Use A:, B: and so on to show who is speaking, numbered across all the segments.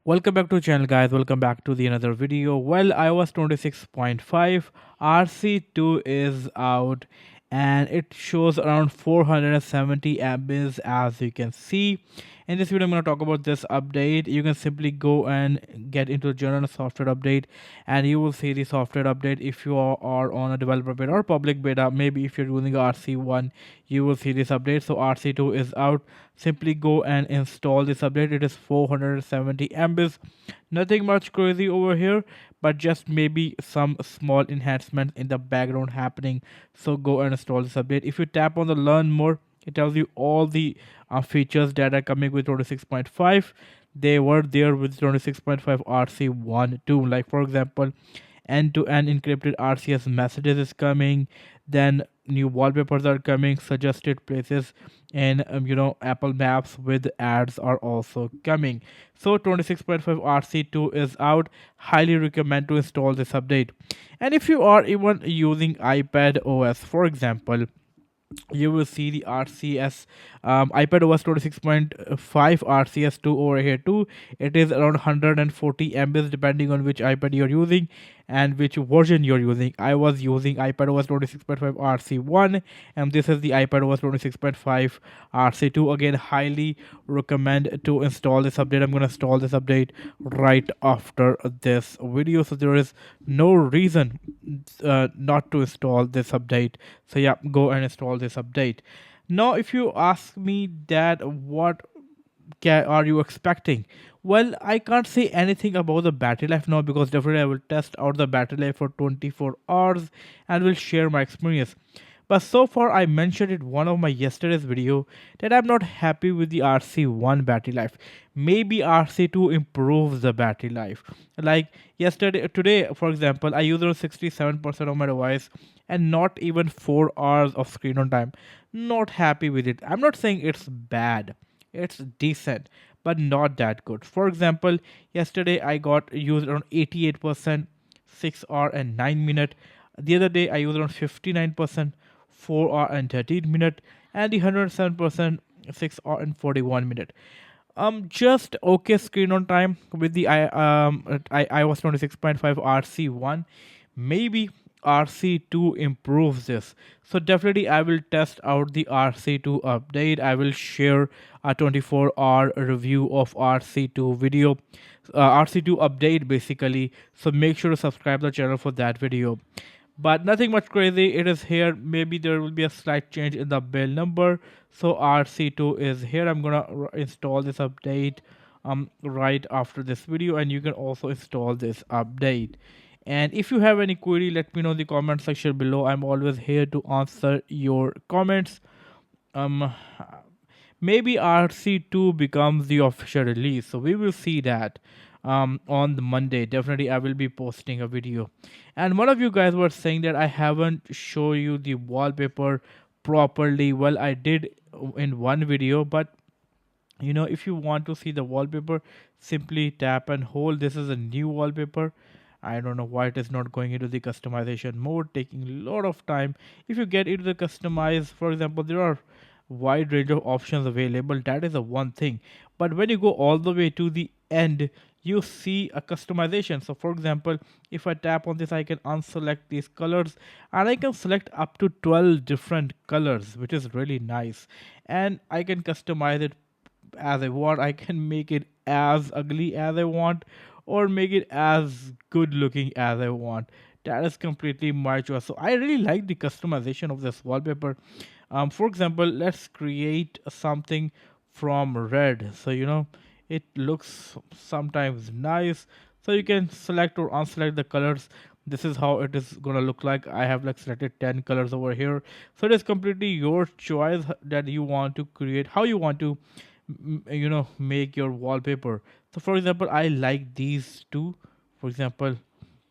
A: Welcome back to the channel, guys. Welcome back to the another video. Well, iOS 26.5 RC2 is out and it shows around 470 MBs as you can see. In this video I'm going to talk about this update. You can simply go and get into general software update and you will see the software update. If you are on a developer beta or public beta, maybe if you're using RC1, you will see this update. So RC2 is out. Simply go and install this update. It is 470 MBs. Nothing much crazy over here, but just maybe some small enhancements in the background happening. So go and install this update. If you tap on the learn more, it tells you all the features that are coming with 26.5. They were there with 26.5 RC1 too. Like for example, end-to-end encrypted RCS messages is coming. Then new wallpapers are coming, suggested places, and Apple Maps with ads are also coming. So 26.5 RC2 is out. Highly recommend to install this update. And if you are even using iPad OS, for example, you will see the RCS iPad OS 26.5 RCS2 over here too. It is around 140 MBs depending on which iPad you're using and which version you're using. I was using iPad OS 26.5 RC1 and this is the iPad OS 26.5 RC2. Again, highly recommend to install this update. I'm going to install this update right after this video, so there is no reason not to install this update. So yeah, go and install this update. Now if you ask me that what are you expecting, well, I can't say anything about the battery life now because definitely I will test out the battery life for 24 hours and will share my experience. But so far, I mentioned in one of my yesterday's video that I'm not happy with the RC1 battery life. Maybe RC2 improves the battery life. Like today, for example, I use around 67% of my device and not even 4 hours of screen on time. Not happy with it. I'm not saying it's bad. It's decent, but not that good. For example, yesterday I got used around 88%, 6 hour and 9 minute. The other day I used around 59%, 4 hour and 13 minute, and the 107%, 6 hour and 41 minute. Just okay screen on time with the iOS 26.5 RC1. Maybe RC2 improves this. So definitely I will test out the RC2 update. I will share a 24-hour review of RC2 video, RC2 update basically. So make sure to subscribe the channel for that video. But nothing much crazy. It is here. Maybe there will be a slight change in the build number. So RC2 is here. I'm gonna install this update right after this video, and you can also install this update. And if you have any query, let me know in the comment section below. I'm always here to answer your comments. Um, Maybe RC2 becomes the official release, so we will see that on the Monday. Definitely I will be posting a video. And one of you guys were saying that I haven't show you the wallpaper properly. Well, I did in one video, but if you want to see the wallpaper, simply tap and hold. This is a new wallpaper. I don't know why it is not going into the customization mode, taking a lot of time. If you get into the customize, for example, there are wide range of options available. That is the one thing. But when you go all the way to the end, you see a customization. So for example, if I tap on this, I can unselect these colors and I can select up to 12 different colors, which is really nice. And I can customize it as I want. I can make it as ugly as I want or make it as good looking as I want. That is completely my choice. So I really like the customization of this wallpaper. For example, let's create something from red. So it looks sometimes nice. So you can select or unselect the colors. This is how it is gonna look like. I have like selected 10 colors over here. So it is completely your choice that you want to create, how you want to make your wallpaper. So for example, I like these two. For example,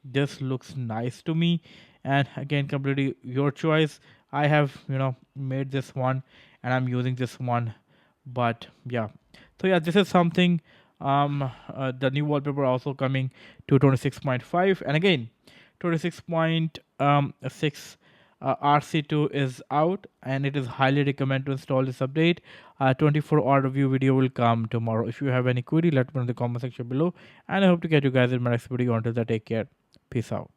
A: this looks nice to me, and again, completely your choice. I have made this one and I'm using this one. But yeah, so yeah, this is something. The new wallpaper also coming to 26.5, and again 26.6 RC2 is out, and it is highly recommended to install this update. 24-hour review video will come tomorrow. If you have any query, let me know in the comment section below, and I hope to get you guys in my next video. Until then, take care. Peace out.